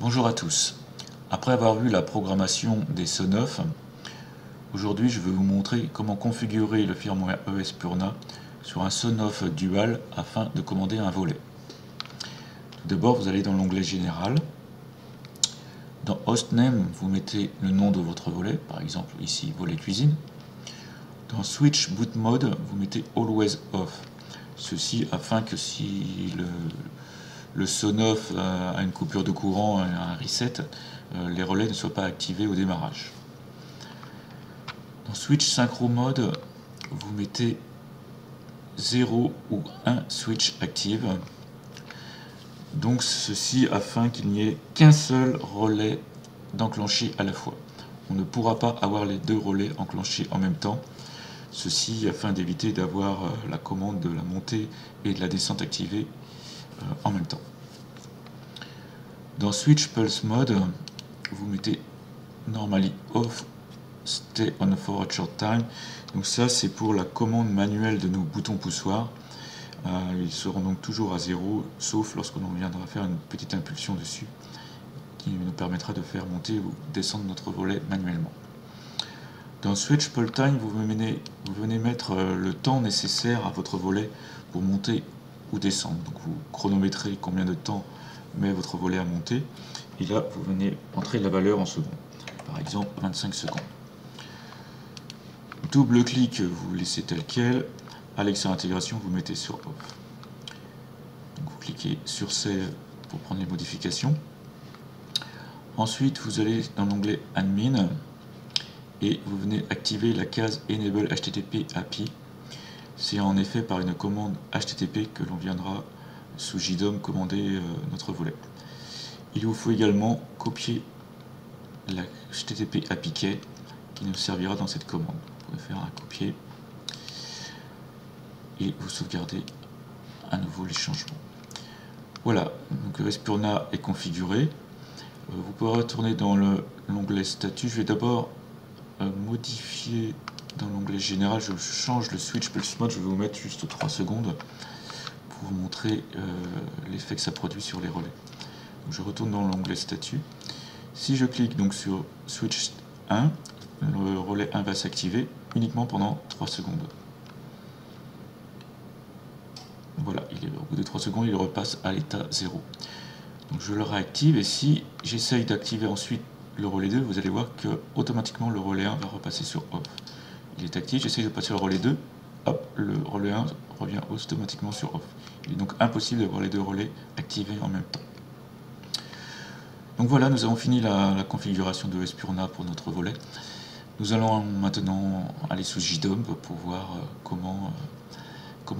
Bonjour à tous. Après avoir vu la programmation des SONOF, aujourd'hui je vais vous montrer comment configurer le firmware ES-Purna sur un SONOF dual afin de commander un volet. Tout d'abord, vous allez dans l'onglet Général. Dans Hostname, vous mettez le nom de votre volet, par exemple ici volet cuisine. Dans Switch Boot Mode, vous mettez Always Off. Ceci afin que si le SONOF a une coupure de courant, un reset, les relais ne soient pas activés au démarrage. Dans Switch Synchro Mode, vous mettez 0 ou 1 switch active. Donc ceci afin qu'il n'y ait qu'un seul relais d'enclencher à la fois. On ne pourra pas avoir les deux relais enclenchés en même temps. Ceci afin d'éviter d'avoir la commande de la montée et de la descente activée en même temps. Dans Switch Pulse Mode, vous mettez Normally Off, Stay on for a short time. Donc ça c'est pour la commande manuelle de nos boutons poussoirs. Ils seront donc toujours à 0, sauf lorsqu'on viendra faire une petite impulsion dessus, qui nous permettra de faire monter ou descendre notre volet manuellement. Dans Switch Pull Time, vous venez mettre le temps nécessaire à votre volet pour monter ou descendre. Donc vous chronométrez combien de temps met votre volet à monter, et là vous venez entrer la valeur en secondes, par exemple 25 secondes. Double-clic, vous laissez tel quel. Alexa Intégration, vous mettez sur Off. Donc vous cliquez sur Save pour prendre les modifications. Ensuite, vous allez dans l'onglet Admin et vous venez activer la case Enable HTTP API. C'est en effet par une commande HTTP que l'on viendra sous JDOM commander notre volet. Il vous faut également copier la HTTP API key qui nous servira dans cette commande. Vous pouvez faire un copier et vous sauvegardez à nouveau les changements. Voilà, donc ES-Purna est configuré. Vous pouvez retourner dans l'onglet statut. Je vais d'abord modifier dans l'onglet général. Je change le switch pulse mode. Je vais vous mettre juste 3 secondes pour vous montrer l'effet que ça produit sur les relais. Donc je retourne dans l'onglet statut. Si je clique donc sur switch 1, le relais 1 va s'activer uniquement pendant 3 secondes. Voilà, au bout de 3 secondes, il repasse à l'état 0. Donc je le réactive, et si j'essaye d'activer ensuite le relais 2, vous allez voir que automatiquement le relais 1 va repasser sur off. Il est actif, j'essaye de passer le relais 2, hop, le relais 1 revient automatiquement sur off. Il est donc impossible d'avoir les deux relais activés en même temps. Donc voilà, nous avons fini la configuration de ES-Purna pour notre volet. Nous allons maintenant aller sous JDOM pour voir comment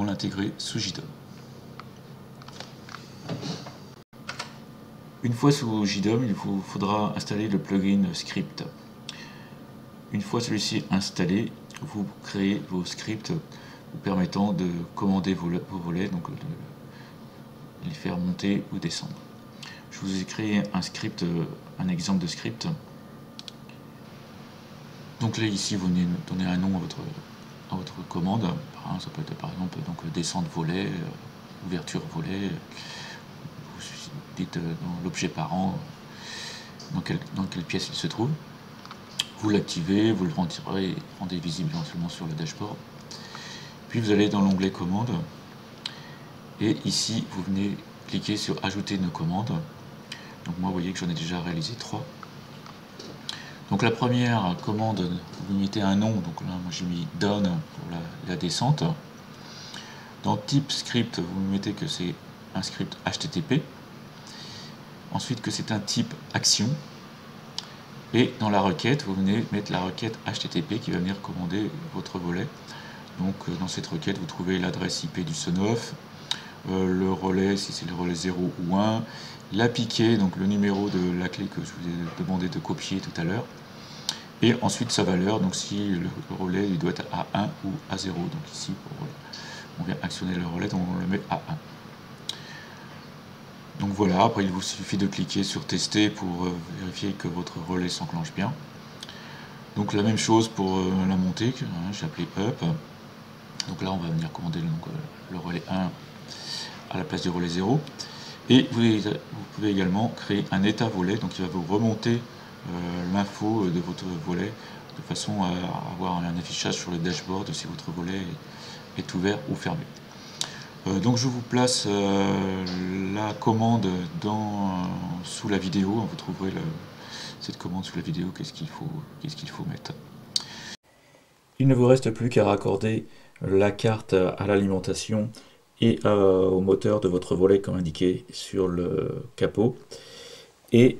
l'intégrer sous JDOM. Une fois sous JDOM, il vous faudra installer le plugin script. Une fois celui-ci installé, vous créez vos scripts vous permettant de commander vos volets, donc de les faire monter ou descendre. Je vous ai créé un exemple de script. Donc là ici vous venez donner un nom à votre commande. Ça peut être par exemple donc descente volet, ouverture volet. Vous dites dans l'objet parent dans quelle pièce il se trouve. Vous l'activez, vous le rendez visible éventuellement sur le dashboard. Puis vous allez dans l'onglet commande et ici vous venez cliquer sur ajouter une commande. Donc moi vous voyez que j'en ai déjà réalisé 3. Donc la première commande, vous mettez un nom, donc là moi j'ai mis down pour la descente. Dans type script, vous mettez que c'est un script HTTP. Ensuite que c'est un type action. Et dans la requête, vous venez mettre la requête HTTP qui va venir commander votre volet. Donc dans cette requête, vous trouvez l'adresse IP du SONOF, le relais, si c'est le relais 0 ou 1, l'API key, donc le numéro de la clé que je vous ai demandé de copier tout à l'heure, et ensuite sa valeur, donc si le relais il doit être à 1 ou à 0. Donc ici, on vient actionner le relais, donc on le met à 1. Donc voilà, après il vous suffit de cliquer sur tester pour vérifier que votre relais s'enclenche bien. Donc la même chose pour la montée, j'ai appelé up. Donc là on va venir commander le relais 1 à la place du relais 0. Et vous pouvez également créer un état volet, donc il va vous remonter l'info de votre volet de façon à avoir un affichage sur le dashboard si votre volet est ouvert ou fermé. Donc je vous place la commande sous la vidéo. Vous trouverez cette commande sous la vidéo, qu'est-ce qu'il faut mettre. Il ne vous reste plus qu'à raccorder la carte à l'alimentation et au moteur de votre volet comme indiqué sur le capot, et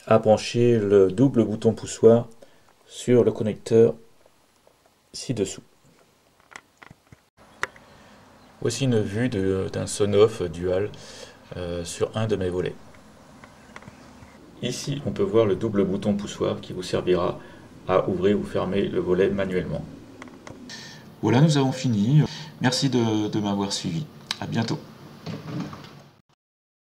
à brancher le double bouton poussoir sur le connecteur ci-dessous. Voici une vue d'un Sonoff dual sur un de mes volets. Ici, on peut voir le double bouton poussoir qui vous servira à ouvrir ou fermer le volet manuellement. Voilà, nous avons fini. Merci de m'avoir suivi. À bientôt.